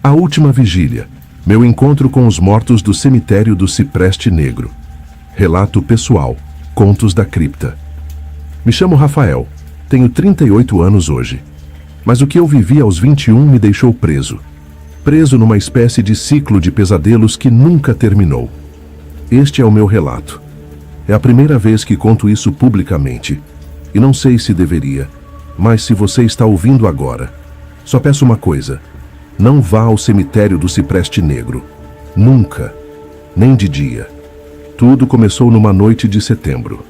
A última vigília. Meu encontro com os mortos do cemitério do Cipreste Negro. Relato pessoal. Contos da cripta. Me chamo Rafael. Tenho 38 anos hoje. Mas o que eu vivi aos 21 me deixou preso. Preso numa espécie de ciclo de pesadelos que nunca terminou. Este é o meu relato. É a primeira vez que conto isso publicamente. E não sei se deveria, mas se você está ouvindo agora, só peço uma coisa: não vá ao cemitério do Cipreste Negro. Nunca. Nem de dia. Tudo começou numa noite de setembro,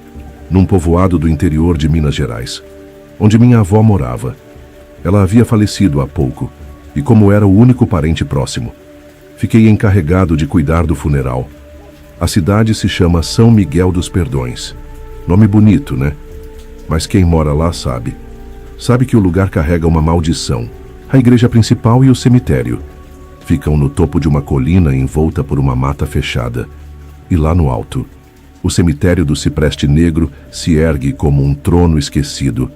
num povoado do interior de Minas Gerais, onde minha avó morava. Ela havia falecido há pouco, e como era o único parente próximo, fiquei encarregado de cuidar do funeral. A cidade se chama São Miguel dos Perdões. Nome bonito, né? Mas quem mora lá sabe. Sabe que o lugar carrega uma maldição. A igreja principal e o cemitério ficam no topo de uma colina envolta por uma mata fechada. E lá no alto, o cemitério do Cipreste Negro se ergue como um trono esquecido.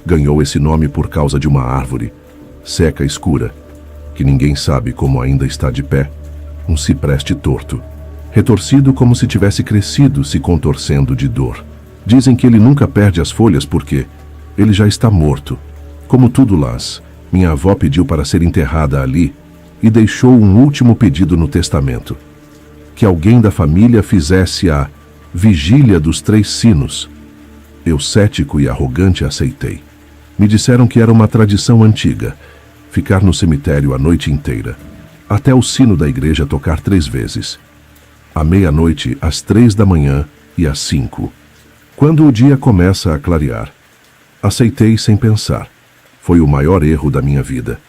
Ganhou esse nome por causa de uma árvore, seca escura, que ninguém sabe como ainda está de pé. Um cipreste torto, retorcido como se tivesse crescido, se contorcendo de dor. Dizem que ele nunca perde as folhas porque ele já está morto. Como tudo lá, minha avó pediu para ser enterrada ali e deixou um último pedido no testamento: que alguém da família fizesse a Vigília dos Três Sinos. Eu, cético e arrogante, aceitei. Me disseram que era uma tradição antiga, ficar no cemitério a noite inteira, até o sino da igreja tocar 3 vezes. À meia-noite, às 3 da manhã e às 5. Quando o dia começa a clarear. Aceitei sem pensar. Foi o maior erro da minha vida.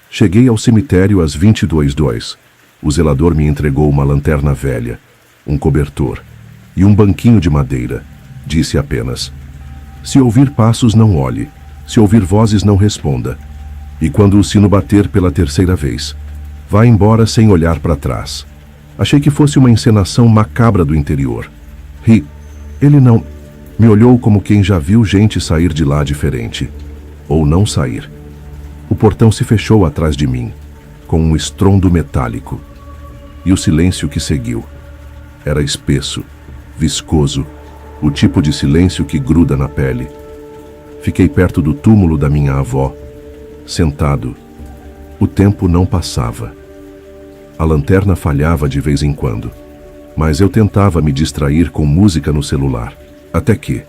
Cheguei ao cemitério às 22h02. O zelador me entregou uma lanterna velha, um cobertor e um banquinho de madeira. Disse apenas: se ouvir passos, não olhe. Se ouvir vozes, não responda. E quando o sino bater pela 3ª vez, vá embora sem olhar para trás. Achei que fosse uma encenação macabra do interior. Ri. Ele não... Me olhou como quem já viu gente sair de lá diferente. Ou não sair. O portão se fechou atrás de mim, com um estrondo metálico. E o silêncio que seguiu era espesso, viscoso, o tipo de silêncio que gruda na pele. Fiquei perto do túmulo da minha avó, sentado. O tempo não passava. A lanterna falhava de vez em quando, mas eu tentava me distrair com música no celular. Até que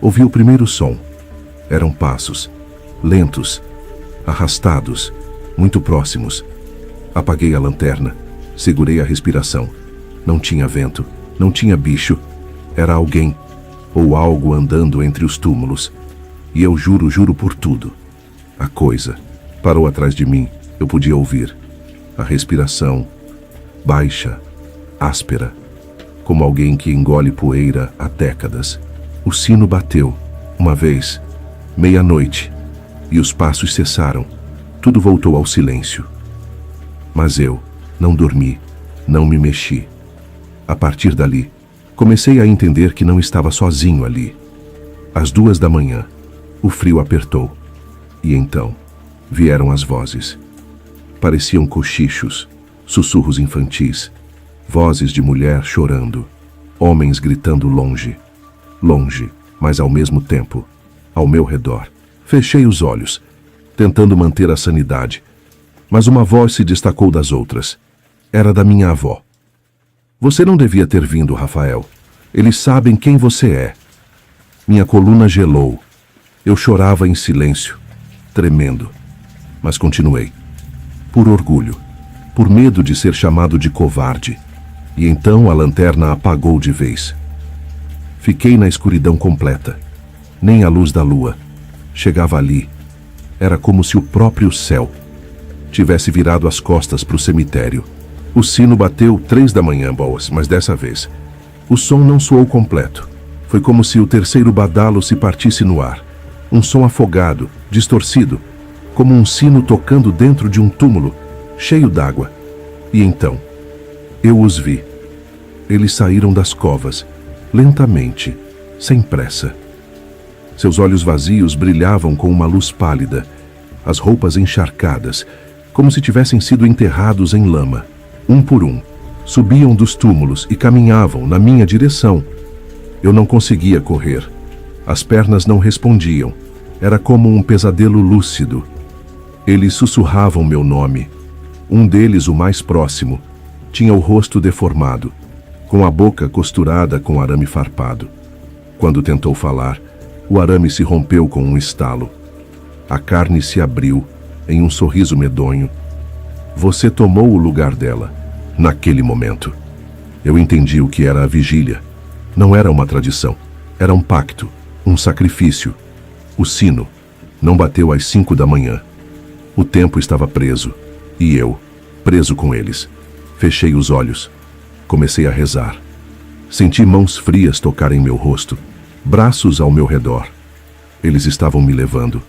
ouvi o primeiro som. Eram passos, lentos, arrastados, muito próximos. Apaguei a lanterna, segurei a respiração. Não tinha vento, não tinha bicho. Era alguém, ou algo andando entre os túmulos. E eu juro por tudo. A coisa parou atrás de mim. Eu podia ouvir a respiração, baixa, áspera, como alguém que engole poeira há décadas. O sino bateu, uma vez, meia-noite, e os passos cessaram. Tudo voltou ao silêncio. Mas eu não dormi, não me mexi. A partir dali, comecei a entender que não estava sozinho ali. Às 2 da manhã, o frio apertou. E então, vieram as vozes. Pareciam cochichos, sussurros infantis, vozes de mulher chorando, homens gritando longe, mas ao mesmo tempo, ao meu redor. Fechei os olhos, tentando manter a sanidade, mas uma voz se destacou das outras. Era da minha avó. Você não devia ter vindo, Rafael. Eles sabem quem você é. Minha coluna gelou. Eu chorava em silêncio, tremendo, mas continuei. Por orgulho, por medo de ser chamado de covarde. E então a lanterna apagou de vez. Fiquei na escuridão completa. Nem a luz da lua chegava ali. Era como se o próprio céu tivesse virado as costas para o cemitério. O sino bateu 3 da manhã, boas, mas dessa vez o som não soou completo. Foi como se o terceiro badalo se partisse no ar. Um som afogado, distorcido, como um sino tocando dentro de um túmulo, cheio d'água. E então, eu os vi. Eles saíram das covas, lentamente, sem pressa. Seus olhos vazios brilhavam com uma luz pálida, as roupas encharcadas, como se tivessem sido enterrados em lama. Um por um, subiam dos túmulos e caminhavam na minha direção. Eu não conseguia correr. As pernas não respondiam. Era como um pesadelo lúcido. Eles sussurravam meu nome. Um deles, o mais próximo, tinha o rosto deformado, com a boca costurada com arame farpado. Quando tentou falar, o arame se rompeu com um estalo. A carne se abriu em um sorriso medonho. Você tomou o lugar dela, naquele momento. Eu entendi o que era a vigília. Não era uma tradição, era um pacto, um sacrifício. O sino não bateu às 5 da manhã. O tempo estava preso, e eu, preso com eles. Fechei os olhos. Comecei a rezar. Senti mãos frias tocarem meu rosto, braços ao meu redor. Eles estavam me levando.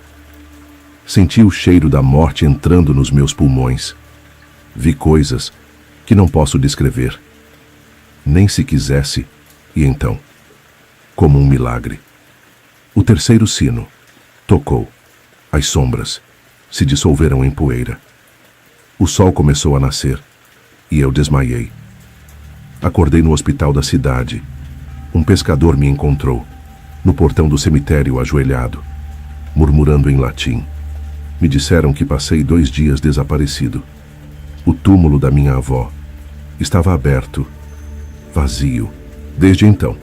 Senti o cheiro da morte entrando nos meus pulmões. Vi coisas que não posso descrever. Nem se quisesse, e então, como um milagre, o terceiro sino tocou. As sombras se dissolveram em poeira. O sol começou a nascer e eu desmaiei. Acordei no hospital da cidade. Um pescador me encontrou, no portão do cemitério ajoelhado, murmurando em latim. Me disseram que passei 2 dias desaparecido. O túmulo da minha avó estava aberto, vazio. Desde então,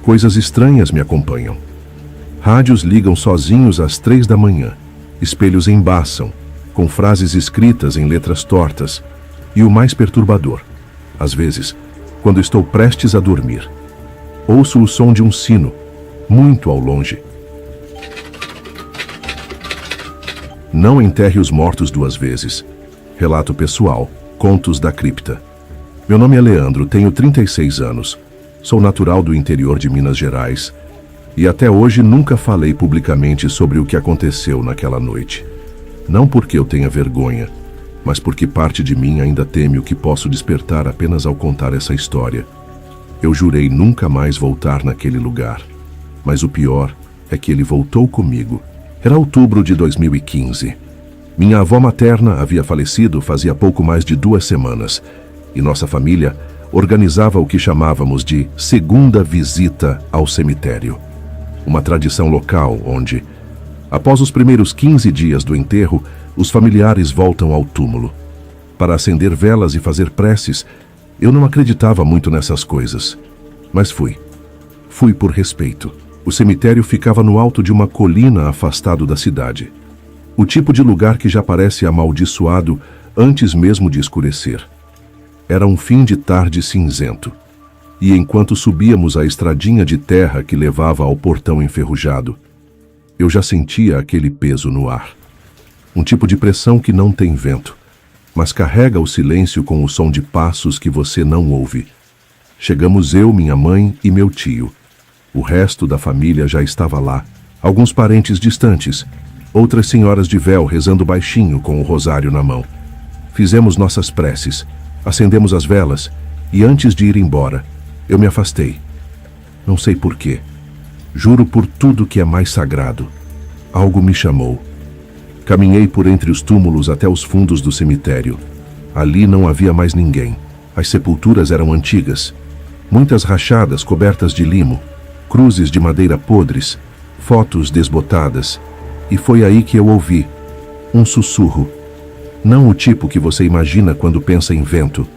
coisas estranhas me acompanham. Rádios ligam sozinhos às 3 da manhã. Espelhos embaçam, com frases escritas em letras tortas. E o mais perturbador, às vezes, quando estou prestes a dormir, ouço o som de um sino, muito ao longe. Não enterre os mortos 2 vezes. Relato pessoal, Contos da Cripta. Meu nome é Leandro, tenho 36 anos. Sou natural do interior de Minas Gerais e até hoje nunca falei publicamente sobre o que aconteceu naquela noite. Não porque eu tenha vergonha, mas porque parte de mim ainda teme o que posso despertar apenas ao contar essa história. Eu jurei nunca mais voltar naquele lugar, mas o pior é que ele voltou comigo. Era outubro de 2015. Minha avó materna havia falecido fazia pouco mais de 2 semanas, e nossa família organizava o que chamávamos de segunda visita ao cemitério. Uma tradição local onde, após os primeiros 15 dias do enterro, os familiares voltam ao túmulo. Para acender velas e fazer preces, eu não acreditava muito nessas coisas. Mas fui. Fui por respeito. O cemitério ficava no alto de uma colina afastado da cidade. O tipo de lugar que já parece amaldiçoado antes mesmo de escurecer. Era um fim de tarde cinzento. E enquanto subíamos a estradinha de terra que levava ao portão enferrujado, eu já sentia aquele peso no ar. Um tipo de pressão que não tem vento, mas carrega o silêncio com o som de passos que você não ouve. Chegamos eu, minha mãe e meu tio. O resto da família já estava lá. Alguns parentes distantes, outras senhoras de véu rezando baixinho com o rosário na mão. Fizemos nossas preces, acendemos as velas e antes de ir embora, eu me afastei. Não sei porquê. Juro por tudo que é mais sagrado. Algo me chamou. Caminhei por entre os túmulos até os fundos do cemitério. Ali não havia mais ninguém. As sepulturas eram antigas. Muitas rachadas cobertas de limo, cruzes de madeira podres, fotos desbotadas. E foi aí que eu ouvi um sussurro. Não o tipo que você imagina quando pensa em vento.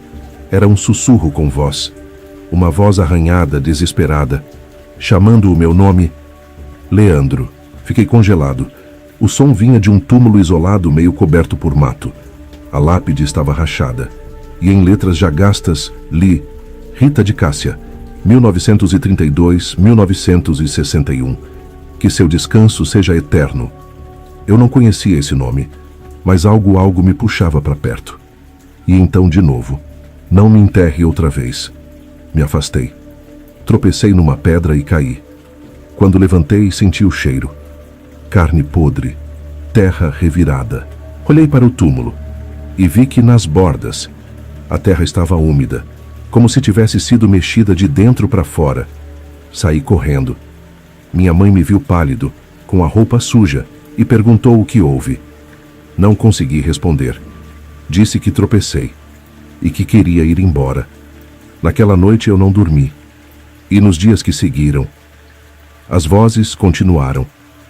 Era um sussurro com voz. Uma voz arranhada, desesperada, chamando o meu nome. Leandro. Fiquei congelado. O som vinha de um túmulo isolado meio coberto por mato. A lápide estava rachada. E em letras já gastas, li Rita de Cássia, 1932-1961. Que seu descanso seja eterno. Eu não conhecia esse nome, mas algo me puxava para perto. E então de novo. Não me enterre outra vez. Me afastei. Tropecei numa pedra e caí. Quando levantei, senti o cheiro. Carne podre, terra revirada. Olhei para o túmulo e vi que nas bordas a terra estava úmida, como se tivesse sido mexida de dentro para fora. Saí correndo. Minha mãe me viu pálido, com a roupa suja, e perguntou o que houve. Não consegui responder. Disse que tropecei e que queria ir embora. Naquela noite eu não dormi. E nos dias que seguiram, as vozes continuaram.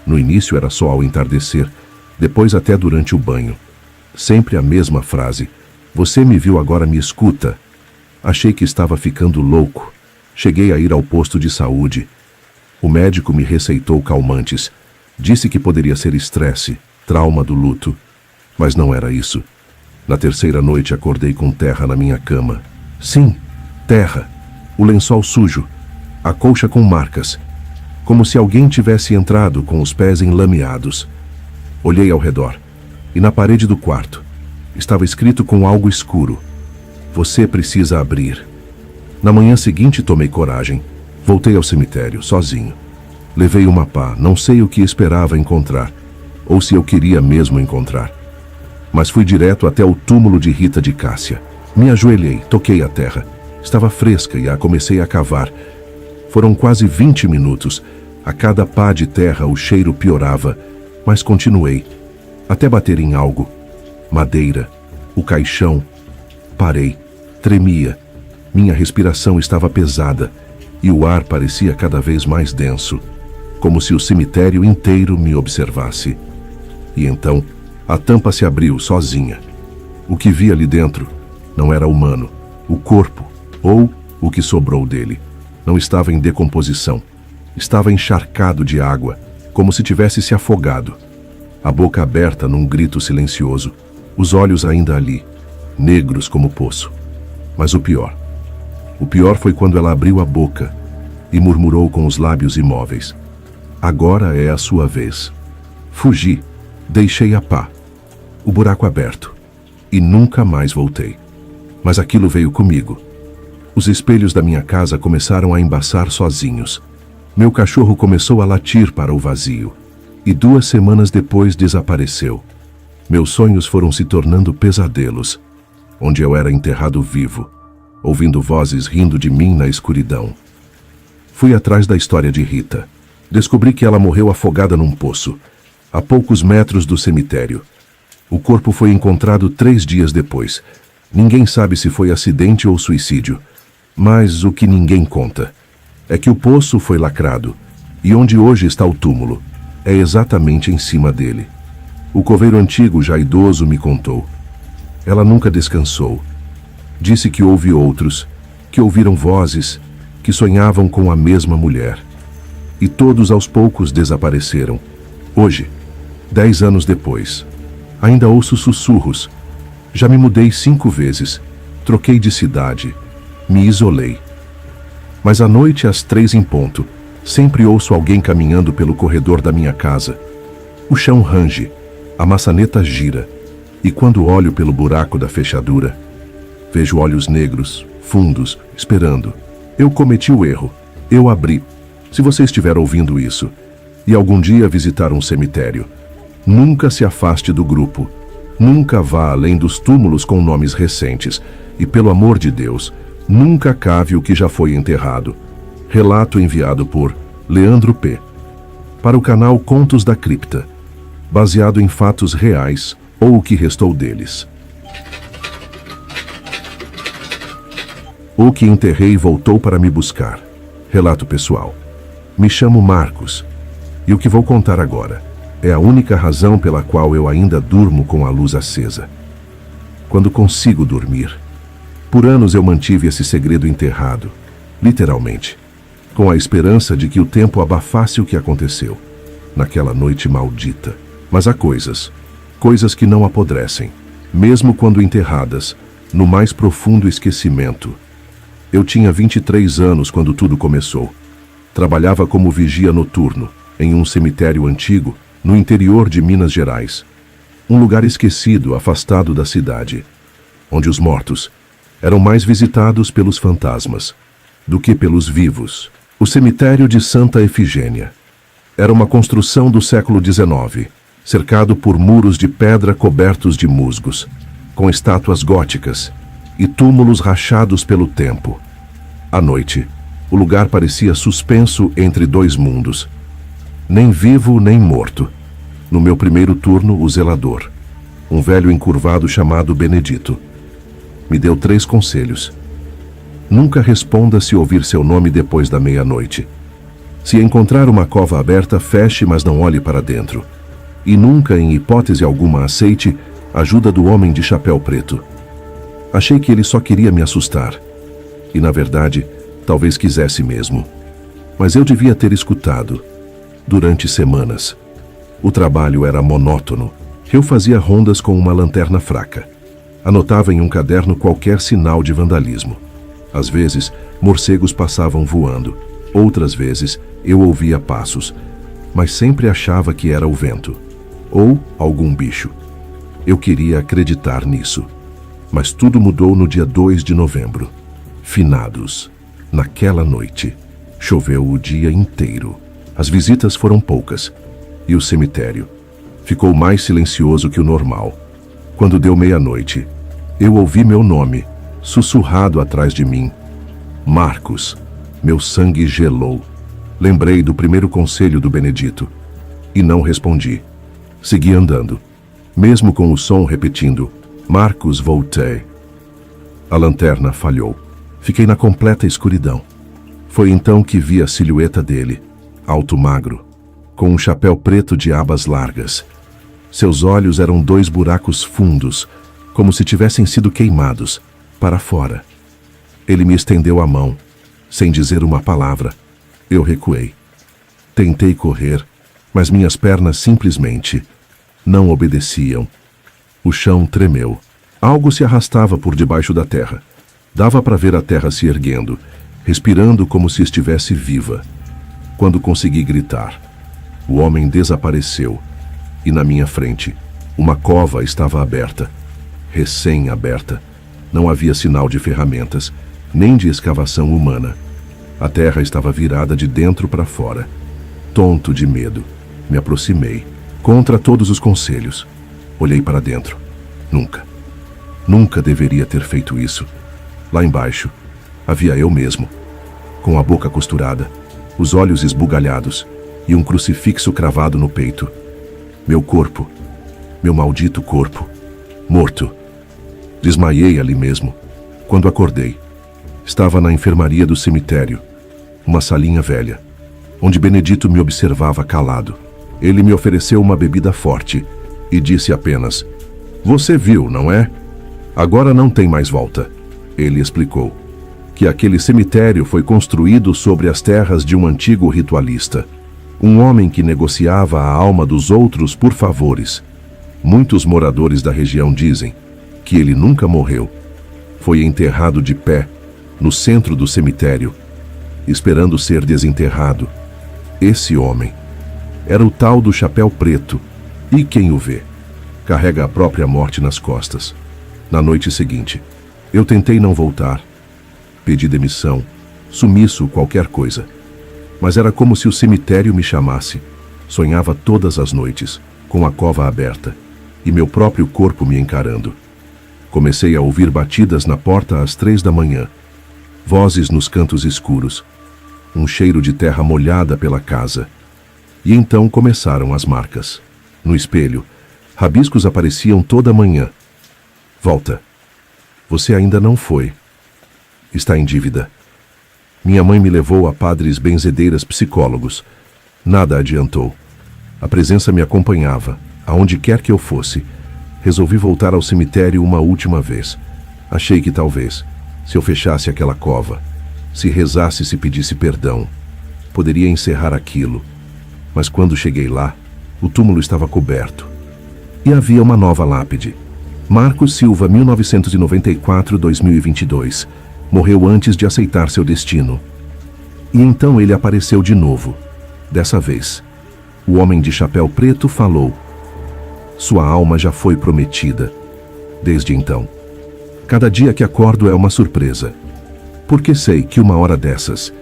No início era só ao entardecer, depois até durante o banho. Sempre a mesma frase. Você me viu, agora me escuta. Achei que estava ficando louco. Cheguei a ir ao posto de saúde. O médico me receitou calmantes. Disse que poderia ser estresse, trauma do luto. Mas não era isso. Na terceira noite acordei com terra na minha cama. Sim, terra. O lençol sujo. A colcha com marcas. Como se alguém tivesse entrado com os pés enlameados. Olhei ao redor. E na parede do quarto estava escrito com algo escuro: você precisa abrir. Na manhã seguinte tomei coragem. Voltei ao cemitério, sozinho. Levei uma pá, não sei o que esperava encontrar, ou se eu queria mesmo encontrar. Mas fui direto até o túmulo de Rita de Cássia. Me ajoelhei, toquei a terra. Estava fresca e a comecei a cavar. Foram quase 20 minutos. A cada pá de terra o cheiro piorava, mas continuei, até bater em algo. Madeira, o caixão. Parei, tremia. Minha respiração estava pesada e o ar parecia cada vez mais denso, como se o cemitério inteiro me observasse. E então, a tampa se abriu sozinha. O que vi ali dentro não era humano. O corpo, ou o que sobrou dele, não estava em decomposição. Estava encharcado de água, como se tivesse se afogado. A boca aberta num grito silencioso, os olhos ainda ali, negros como poço. Mas o pior foi quando ela abriu a boca e murmurou com os lábios imóveis: agora é a sua vez. Fugi, deixei a pá, o buraco aberto, e nunca mais voltei. Mas aquilo veio comigo. Os espelhos da minha casa começaram a embaçar sozinhos. Meu cachorro começou a latir para o vazio, e 2 semanas depois desapareceu. Meus sonhos foram se tornando pesadelos, onde eu era enterrado vivo, ouvindo vozes rindo de mim na escuridão. Fui atrás da história de Rita. Descobri que ela morreu afogada num poço, a poucos metros do cemitério. O corpo foi encontrado 3 dias depois. Ninguém sabe se foi acidente ou suicídio, mas o que ninguém conta é que o poço foi lacrado, e onde hoje está o túmulo é exatamente em cima dele. O coveiro antigo, já idoso, me contou. Ela nunca descansou. Disse que houve outros, que ouviram vozes, que sonhavam com a mesma mulher. E todos aos poucos desapareceram. Hoje, 10 anos depois, ainda ouço sussurros. Já me mudei 5 vezes, troquei de cidade, me isolei. Mas à noite, às 3 em ponto, sempre ouço alguém caminhando pelo corredor da minha casa. O chão range, a maçaneta gira, e quando olho pelo buraco da fechadura, vejo olhos negros, fundos, esperando. Eu cometi o erro. Eu abri. Se você estiver ouvindo isso, e algum dia visitar um cemitério, nunca se afaste do grupo. Nunca vá além dos túmulos com nomes recentes. E, pelo amor de Deus, nunca cave o que já foi enterrado. Relato enviado por Leandro P. para o canal Contos da Cripta, baseado em fatos reais ou o que restou deles. O que enterrei voltou para me buscar. Relato pessoal. Me chamo Marcos, e o que vou contar agora é a única razão pela qual eu ainda durmo com a luz acesa. Quando consigo dormir. Por anos eu mantive esse segredo enterrado, literalmente, com a esperança de que o tempo abafasse o que aconteceu naquela noite maldita. Mas há coisas que não apodrecem, mesmo quando enterradas no mais profundo esquecimento. Eu tinha 23 anos quando tudo começou. Trabalhava como vigia noturno em um cemitério antigo no interior de Minas Gerais, um lugar esquecido, afastado da cidade, onde os mortos eram mais visitados pelos fantasmas do que pelos vivos. O cemitério de Santa Efigênia era uma construção do século XIX, cercado por muros de pedra cobertos de musgos, com estátuas góticas e túmulos rachados pelo tempo. À noite, o lugar parecia suspenso entre 2 mundos, nem vivo nem morto. No meu primeiro turno, o zelador, um velho encurvado chamado Benedito. Me deu 3 conselhos. Nunca responda se ouvir seu nome depois da meia-noite. Se encontrar uma cova aberta, feche, mas não olhe para dentro. E nunca, em hipótese alguma, aceite a ajuda do homem de chapéu preto. Achei que ele só queria me assustar. E, na verdade, talvez quisesse mesmo. Mas eu devia ter escutado. Durante semanas. O trabalho era monótono. Eu fazia rondas com uma lanterna fraca. Anotava em um caderno qualquer sinal de vandalismo. Às vezes, morcegos passavam voando. Outras vezes, eu ouvia passos. Mas sempre achava que era o vento. Ou algum bicho. Eu queria acreditar nisso. Mas tudo mudou no dia 2 de novembro. Finados. Naquela noite. Choveu o dia inteiro. As visitas foram poucas. E o cemitério ficou mais silencioso que o normal. Quando deu meia-noite, eu ouvi meu nome, sussurrado atrás de mim. Marcos. Meu sangue gelou. Lembrei do primeiro conselho do Benedito. E não respondi. Segui andando. Mesmo com o som repetindo, Marcos, voltei. A lanterna falhou. Fiquei na completa escuridão. Foi então que vi a silhueta dele, alto magro, com um chapéu preto de abas largas. Seus olhos eram 2 buracos fundos, como se tivessem sido queimados, para fora. Ele me estendeu a mão, sem dizer uma palavra. Eu recuei. Tentei correr, mas minhas pernas simplesmente não obedeciam. O chão tremeu. Algo se arrastava por debaixo da terra. Dava para ver a terra se erguendo, respirando como se estivesse viva. Quando consegui gritar, o homem desapareceu, e na minha frente, uma cova estava aberta. Recém-aberta. Não havia sinal de ferramentas, nem de escavação humana. A terra estava virada de dentro para fora. Tonto de medo, me aproximei, contra todos os conselhos. Olhei para dentro. Nunca deveria ter feito isso. Lá embaixo, havia eu mesmo, com a boca costurada, os olhos esbugalhados e um crucifixo cravado no peito. Meu corpo, meu maldito corpo, morto. Desmaiei ali mesmo. Quando acordei, estava na enfermaria do cemitério, uma salinha velha, onde Benedito me observava calado. Ele me ofereceu uma bebida forte e disse apenas: "Você viu, não é? Agora não tem mais volta." Ele explicou que aquele cemitério foi construído sobre as terras de um antigo ritualista, um homem que negociava a alma dos outros por favores. Muitos moradores da região dizem que ele nunca morreu. Foi enterrado de pé, no centro do cemitério, esperando ser desenterrado. Esse homem era o tal do chapéu preto, e quem o vê, carrega a própria morte nas costas. Na noite seguinte, eu tentei não voltar. Pedi demissão, sumiço, qualquer coisa. Mas era como se o cemitério me chamasse. Sonhava todas as noites, com a cova aberta, e meu próprio corpo me encarando. Comecei a ouvir batidas na porta às 3 da manhã, vozes nos cantos escuros, um cheiro de terra molhada pela casa. E então começaram as marcas. No espelho, rabiscos apareciam toda manhã. Volta. Você ainda não foi. Está em dívida. Minha mãe me levou a padres, benzedeiras, psicólogos. Nada adiantou. A presença me acompanhava, aonde quer que eu fosse. Resolvi voltar ao cemitério uma última vez. Achei que talvez, se eu fechasse aquela cova, se rezasse, se pedisse perdão, poderia encerrar aquilo. Mas quando cheguei lá, o túmulo estava coberto. E havia uma nova lápide. Marcos Silva, 1994-2022. Morreu antes de aceitar seu destino. E então ele apareceu de novo. Dessa vez, o homem de chapéu preto falou: "Sua alma já foi prometida." Desde então, cada dia que acordo é uma surpresa. Porque sei que uma hora dessas,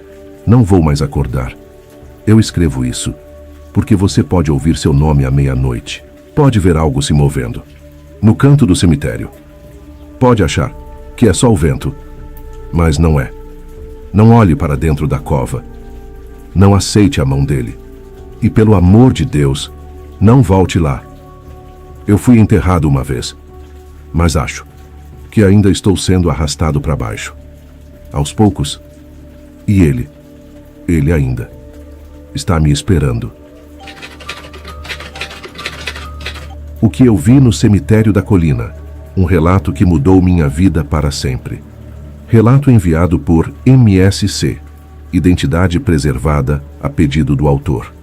não vou mais acordar. Eu escrevo isso, porque você pode ouvir seu nome à meia-noite. Pode ver algo se movendo no canto do cemitério. Pode achar que é só o vento, mas não é. Não olhe para dentro da cova. Não aceite a mão dele. E pelo amor de Deus, não volte lá. Eu fui enterrado uma vez, mas acho que ainda estou sendo arrastado para baixo. Aos poucos. E ele ainda está me esperando. O que eu vi no cemitério da colina. Um relato que mudou minha vida para sempre. Relato enviado por MSC. Identidade preservada a pedido do autor.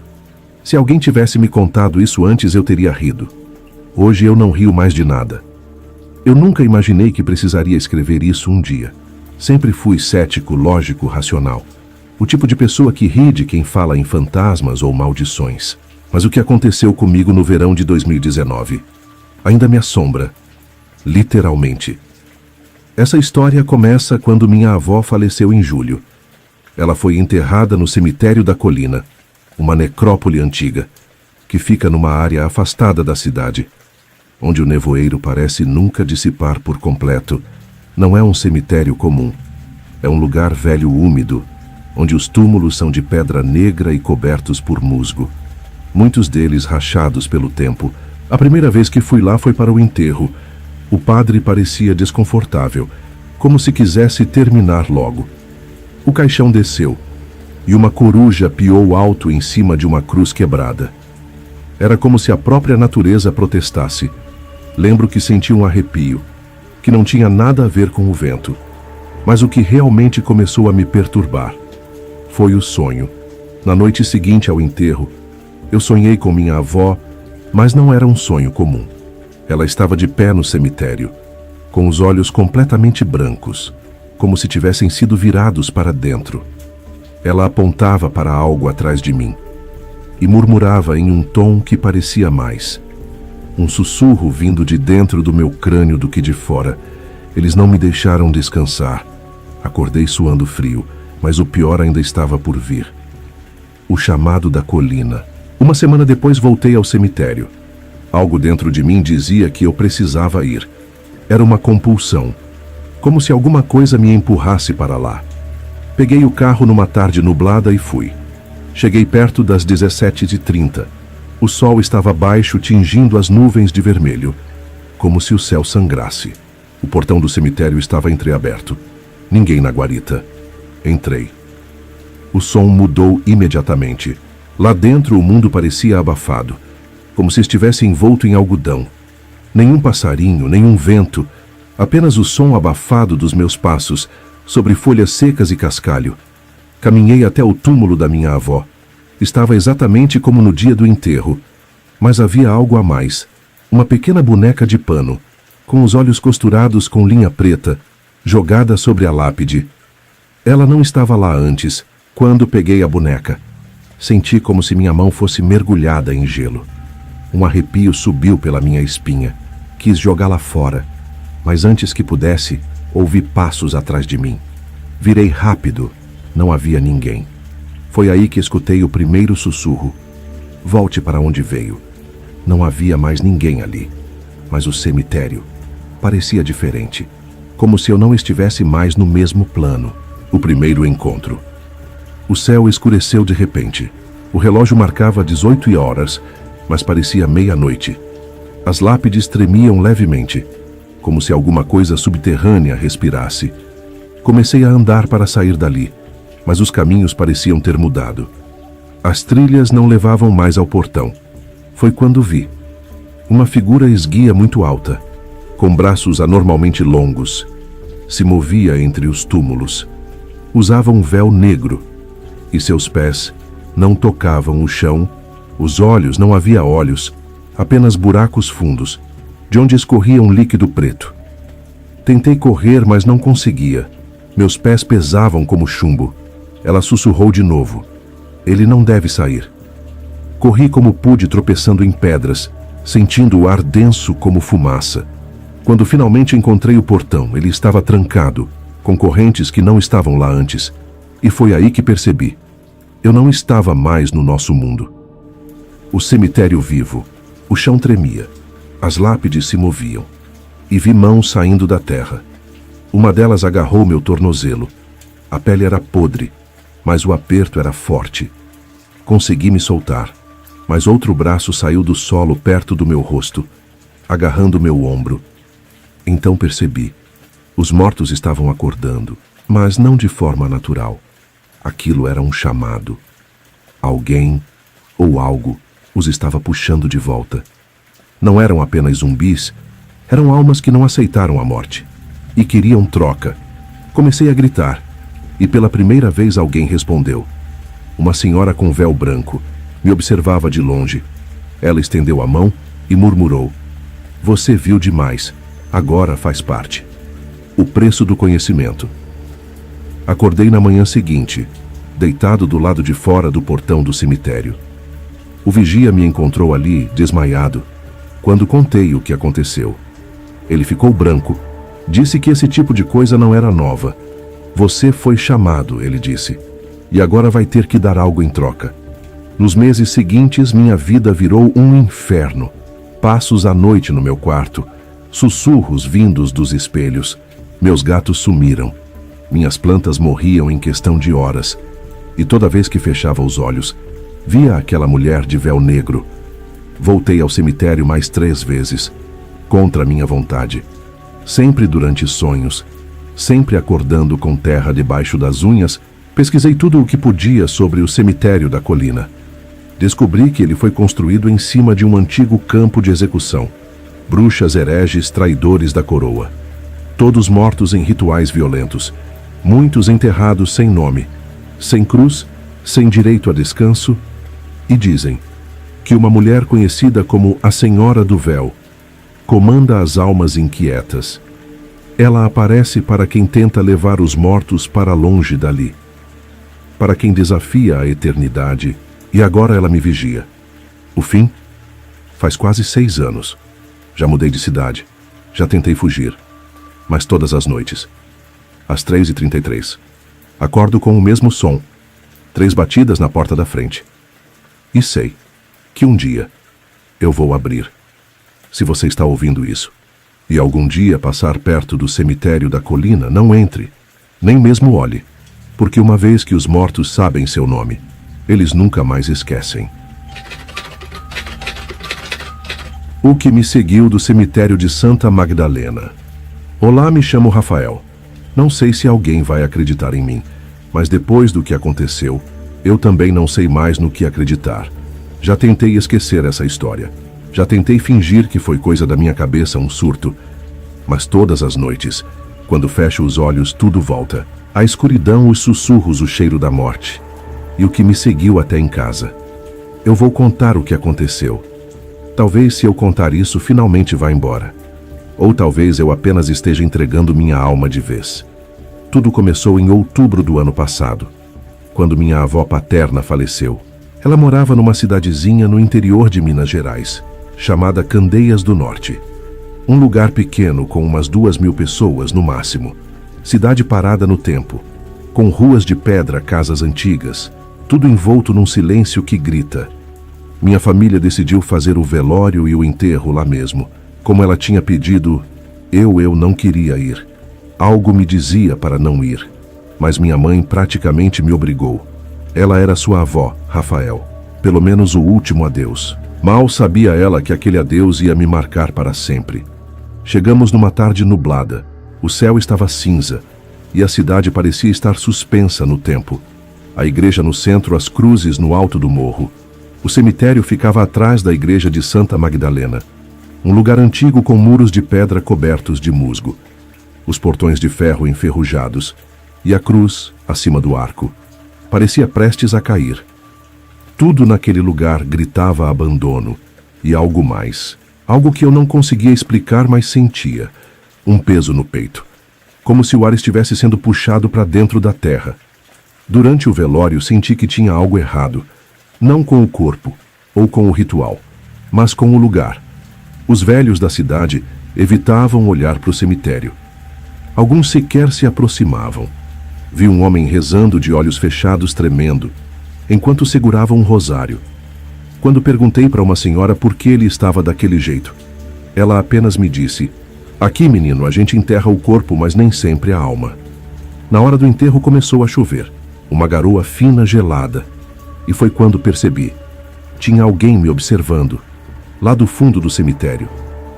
Se alguém tivesse me contado isso antes, eu teria rido. Hoje eu não rio mais de nada. Eu nunca imaginei que precisaria escrever isso um dia. Sempre fui cético, lógico, racional. O tipo de pessoa que ri de quem fala em fantasmas ou maldições. Mas o que aconteceu comigo no verão de 2019 ainda me assombra. Literalmente. Essa história começa quando minha avó faleceu em julho. Ela foi enterrada no cemitério da colina, uma necrópole antiga, que fica numa área afastada da cidade, onde o nevoeiro parece nunca dissipar por completo. Não é um cemitério comum. É um lugar velho úmido, onde os túmulos são de pedra negra e cobertos por musgo. Muitos deles rachados pelo tempo. A primeira vez que fui lá foi para o enterro. O padre parecia desconfortável, como se quisesse terminar logo. O caixão desceu, e uma coruja piou alto em cima de uma cruz quebrada. Era como se a própria natureza protestasse. Lembro que senti um arrepio, que não tinha nada a ver com o vento. Mas o que realmente começou a me perturbar foi o sonho. Na noite seguinte ao enterro, eu sonhei com minha avó, mas não era um sonho comum. Ela estava de pé no cemitério, com os olhos completamente brancos, como se tivessem sido virados para dentro. Ela apontava para algo atrás de mim e murmurava em um tom que parecia mais um sussurro vindo de dentro do meu crânio do que de fora. Eles não me deixaram descansar. Acordei suando frio, mas o pior ainda estava por vir. O chamado da colina. Uma semana depois voltei ao cemitério. Algo dentro de mim dizia que eu precisava ir. Era uma compulsão, como se alguma coisa me empurrasse para lá. Peguei o carro numa tarde nublada e fui. Cheguei perto das 17h30. O sol estava baixo, tingindo as nuvens de vermelho, como se o céu sangrasse. O portão do cemitério estava entreaberto. Ninguém na guarita. Entrei. O som mudou imediatamente. Lá dentro o mundo parecia abafado, como se estivesse envolto em algodão. Nenhum passarinho, nenhum vento, apenas o som abafado dos meus passos sobre folhas secas e cascalho. Caminhei até o túmulo da minha avó. Estava exatamente como no dia do enterro, mas havia algo a mais. Uma pequena boneca de pano, com os olhos costurados com linha preta, jogada sobre a lápide. Ela não estava lá antes, quando peguei a boneca. Senti como se minha mão fosse mergulhada em gelo. Um arrepio subiu pela minha espinha. Quis jogá-la fora, mas antes que pudesse, ouvi passos atrás de mim. Virei rápido. Não havia ninguém. Foi aí que escutei o primeiro sussurro. Volte para onde veio. Não havia mais ninguém ali. Mas o cemitério parecia diferente. Como se eu não estivesse mais no mesmo plano. O primeiro encontro. O céu escureceu de repente. O relógio marcava 18 horas, mas parecia meia-noite. As lápides tremiam levemente, como se alguma coisa subterrânea respirasse. Comecei a andar para sair dali, mas os caminhos pareciam ter mudado. As trilhas não levavam mais ao portão. Foi quando vi uma figura esguia muito alta, com braços anormalmente longos. Se movia entre os túmulos. Usava um véu negro, e seus pés não tocavam o chão. Os olhos, não havia olhos, apenas buracos fundos, de onde escorria um líquido preto. Tentei correr, mas não conseguia. Meus pés pesavam como chumbo. Ela sussurrou de novo. Ele não deve sair. Corri como pude, tropeçando em pedras, sentindo o ar denso como fumaça. Quando finalmente encontrei o portão, ele estava trancado, com correntes que não estavam lá antes. E foi aí que percebi. Eu não estava mais no nosso mundo. O cemitério vivo. O chão tremia. As lápides se moviam. E vi mãos saindo da terra. Uma delas agarrou meu tornozelo. A pele era podre, mas o aperto era forte. Consegui me soltar, mas outro braço saiu do solo perto do meu rosto. agarrando meu ombro. Então percebi. Os mortos estavam acordando, mas não de forma natural. Aquilo era um chamado. Alguém ou algo os estava puxando de volta. Não eram apenas zumbis, eram almas que não aceitaram a morte e queriam troca. Comecei a gritar, e pela primeira vez alguém respondeu. Uma senhora com véu branco me observava de longe. Ela estendeu a mão e murmurou: "Você viu demais, agora faz parte." O preço do conhecimento. Acordei na manhã seguinte, deitado do lado de fora do portão do cemitério. O vigia me encontrou ali, desmaiado, quando contei o que aconteceu. Ele ficou branco, disse que esse tipo de coisa não era nova. "Você foi chamado", ele disse, "e agora vai ter que dar algo em troca." Nos meses seguintes, minha vida virou um inferno. Passos à noite no meu quarto, sussurros vindos dos espelhos. Meus gatos sumiram. Minhas plantas morriam em questão de horas. E toda vez que fechava os olhos, via aquela mulher de véu negro. Voltei ao cemitério mais 3 vezes, contra minha vontade. Sempre durante sonhos, sempre acordando com terra debaixo das unhas, pesquisei tudo o que podia sobre o cemitério da colina. Descobri que ele foi construído em cima de um antigo campo de execução. Bruxas, hereges, traidores da coroa. Todos mortos em rituais violentos. Muitos enterrados sem nome, sem cruz, sem direito a descanso. E dizem que uma mulher conhecida como a Senhora do Véu comanda as almas inquietas. Ela aparece para quem tenta levar os mortos para longe dali, para quem desafia a eternidade, e agora ela me vigia. O fim? Faz quase 6 anos. Já mudei de cidade, já tentei fugir, mas todas as noites, às 3h33, acordo com o mesmo som, 3 batidas na porta da frente. E sei que um dia eu vou abrir. Se você está ouvindo isso, e algum dia passar perto do cemitério da colina, não entre, nem mesmo olhe, porque uma vez que os mortos sabem seu nome, eles nunca mais esquecem. O que me seguiu do cemitério de Santa Magdalena. Olá, me chamo Rafael. Não sei se alguém vai acreditar em mim, mas depois do que aconteceu, eu também não sei mais no que acreditar. Já tentei esquecer essa história. Já tentei fingir que foi coisa da minha cabeça, um surto. Mas todas as noites, quando fecho os olhos, tudo volta. A escuridão, os sussurros, o cheiro da morte. E o que me seguiu até em casa. Eu vou contar o que aconteceu. Talvez, se eu contar isso, finalmente vá embora. Ou talvez eu apenas esteja entregando minha alma de vez. Tudo começou em outubro do ano passado, quando minha avó paterna faleceu. Ela morava numa cidadezinha no interior de Minas Gerais, chamada Candeias do Norte. Um lugar pequeno com umas 2.000 pessoas no máximo. Cidade parada no tempo, com ruas de pedra, casas antigas, tudo envolto num silêncio que grita. Minha família decidiu fazer o velório e o enterro lá mesmo. Como ela tinha pedido, eu não queria ir. Algo me dizia para não ir, mas minha mãe praticamente me obrigou. Ela era sua avó, Rafael, pelo menos o último adeus. Mal sabia ela que aquele adeus ia me marcar para sempre. Chegamos numa tarde nublada. O céu estava cinza e a cidade parecia estar suspensa no tempo. A igreja no centro, as cruzes no alto do morro. O cemitério ficava atrás da igreja de Santa Magdalena, um lugar antigo com muros de pedra cobertos de musgo, os portões de ferro enferrujados e a cruz acima do arco. Parecia prestes a cair. Tudo naquele lugar gritava abandono e algo mais, algo que eu não conseguia explicar, mas sentia, um peso no peito, como se o ar estivesse sendo puxado para dentro da terra. Durante o velório senti que tinha algo errado. Não com o corpo, ou com o ritual, mas com o lugar. Os velhos da cidade evitavam olhar para o cemitério. Alguns sequer se aproximavam. Vi um homem rezando de olhos fechados, tremendo, enquanto segurava um rosário. Quando perguntei para uma senhora por que ele estava daquele jeito, ela apenas me disse: "Aqui, menino, a gente enterra o corpo, mas nem sempre a alma." Na hora do enterro começou a chover, uma garoa fina, gelada. E foi quando percebi. Tinha alguém me observando, lá do fundo do cemitério.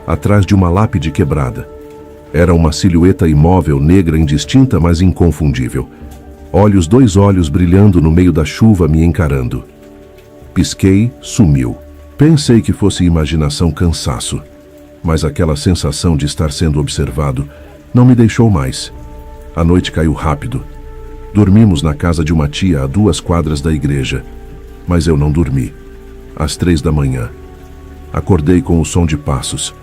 atrás de uma lápide quebrada. Era uma silhueta imóvel, negra, indistinta, mas inconfundível. Dois olhos brilhando no meio da chuva me encarando. Pisquei, sumiu. Pensei que fosse imaginação, cansaço. Mas aquela sensação de estar sendo observado não me deixou mais. A noite caiu rápido. Dormimos na casa de uma tia a 2 quadras da igreja. Mas eu não dormi. Às 3 da manhã. Acordei com o som de passos.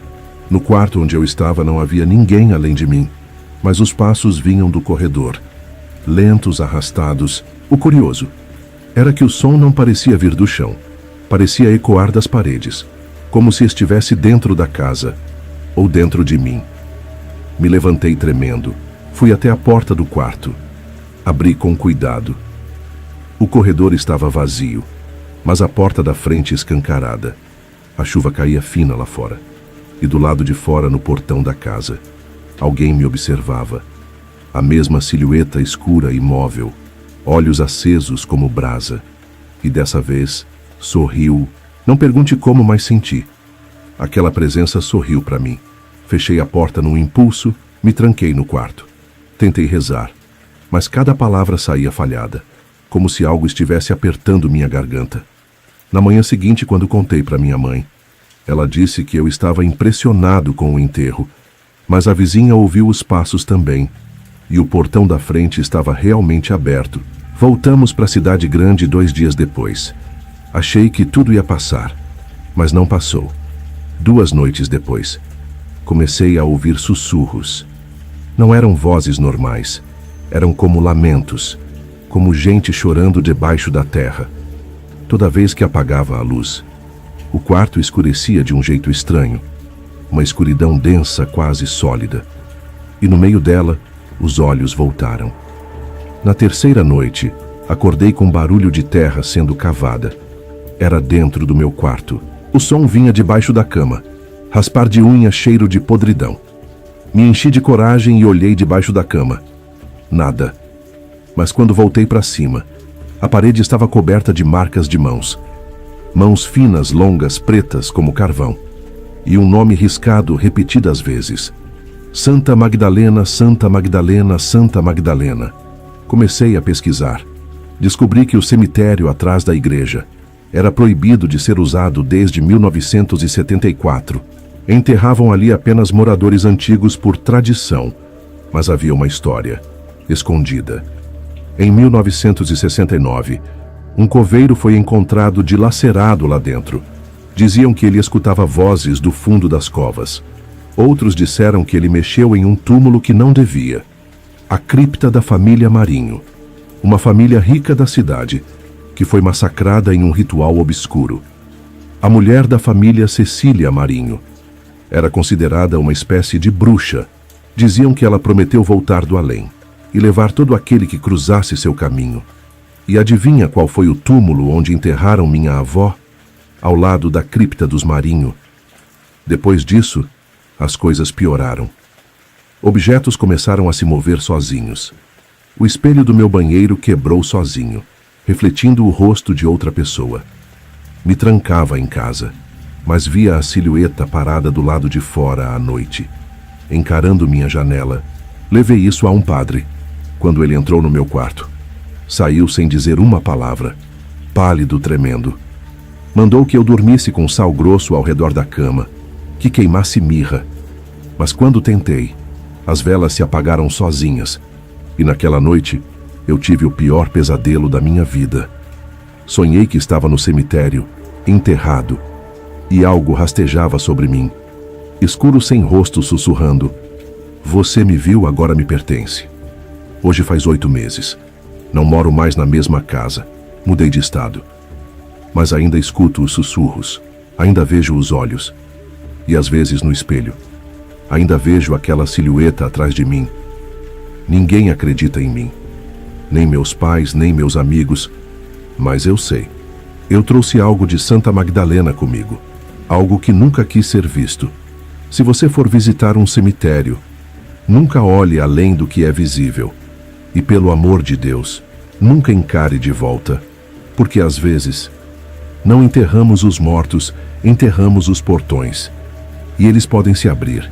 No quarto onde eu estava não havia ninguém além de mim, mas os passos vinham do corredor. Lentos, arrastados. O curioso era que o som não parecia vir do chão. Parecia ecoar das paredes, como se estivesse dentro da casa, ou dentro de mim. Me levantei tremendo. Fui até a porta do quarto. Abri com cuidado. O corredor estava vazio, mas a porta da frente escancarada. A chuva caía fina lá fora. E do lado de fora, no portão da casa, alguém me observava. A mesma silhueta escura e imóvel, olhos acesos como brasa. E dessa vez, sorriu. Não pergunte como, mas senti. Aquela presença sorriu para mim. Fechei a porta num impulso, me tranquei no quarto. Tentei rezar, mas cada palavra saía falhada, como se algo estivesse apertando minha garganta. Na manhã seguinte, quando contei para minha mãe, ela disse que eu estava impressionado com o enterro, mas a vizinha ouviu os passos também, e o portão da frente estava realmente aberto. Voltamos para a cidade grande 2 dias depois. Achei que tudo ia passar, mas não passou. 2 noites depois, comecei a ouvir sussurros. Não eram vozes normais, eram como lamentos, como gente chorando debaixo da terra. Toda vez que apagava a luz, o quarto escurecia de um jeito estranho, uma escuridão densa, quase sólida. E no meio dela, os olhos voltaram. Na 3ª noite, acordei com barulho de terra sendo cavada. Era dentro do meu quarto. O som vinha debaixo da cama. Raspar de unha, cheiro de podridão. Me enchi de coragem e olhei debaixo da cama. Nada. Mas quando voltei para cima, a parede estava coberta de marcas de mãos. Mãos finas, longas, pretas como carvão. E um nome riscado repetidas vezes. Santa Magdalena, Santa Magdalena, Santa Magdalena. Comecei a pesquisar. Descobri que o cemitério atrás da igreja era proibido de ser usado desde 1974. Enterravam ali apenas moradores antigos por tradição, mas havia uma história escondida. Em 1969, um coveiro foi encontrado dilacerado lá dentro. Diziam que ele escutava vozes do fundo das covas. Outros disseram que ele mexeu em um túmulo que não devia. A cripta da família Marinho, uma família rica da cidade, que foi massacrada em um ritual obscuro. A mulher da família Cecília Marinho era considerada uma espécie de bruxa. Diziam que ela prometeu voltar do além e levar todo aquele que cruzasse seu caminho. E adivinha qual foi o túmulo onde enterraram minha avó? Ao lado da cripta dos Marinho. Depois disso, as coisas pioraram. Objetos começaram a se mover sozinhos. O espelho do meu banheiro quebrou sozinho, refletindo o rosto de outra pessoa. Me trancava em casa, mas via a silhueta parada do lado de fora à noite, encarando minha janela. Levei isso a um padre, quando ele entrou no meu quarto. Saiu sem dizer uma palavra, pálido, tremendo. Mandou que eu dormisse com sal grosso ao redor da cama, que queimasse mirra. Mas quando tentei, as velas se apagaram sozinhas, e naquela noite eu tive o pior pesadelo da minha vida. Sonhei que estava no cemitério, enterrado, e algo rastejava sobre mim, escuro sem rosto, sussurrando: "Você me viu, agora me pertence." Hoje faz 8 meses. Não moro mais na mesma casa. Mudei de estado. Mas ainda escuto os sussurros. Ainda vejo os olhos. E às vezes no espelho. Ainda vejo aquela silhueta atrás de mim. Ninguém acredita em mim. Nem meus pais, nem meus amigos. Mas eu sei. Eu trouxe algo de Santa Magdalena comigo. Algo que nunca quis ser visto. Se você for visitar um cemitério, nunca olhe além do que é visível. E pelo amor de Deus, nunca encare de volta. Porque às vezes, não enterramos os mortos, enterramos os portões. e eles podem se abrir.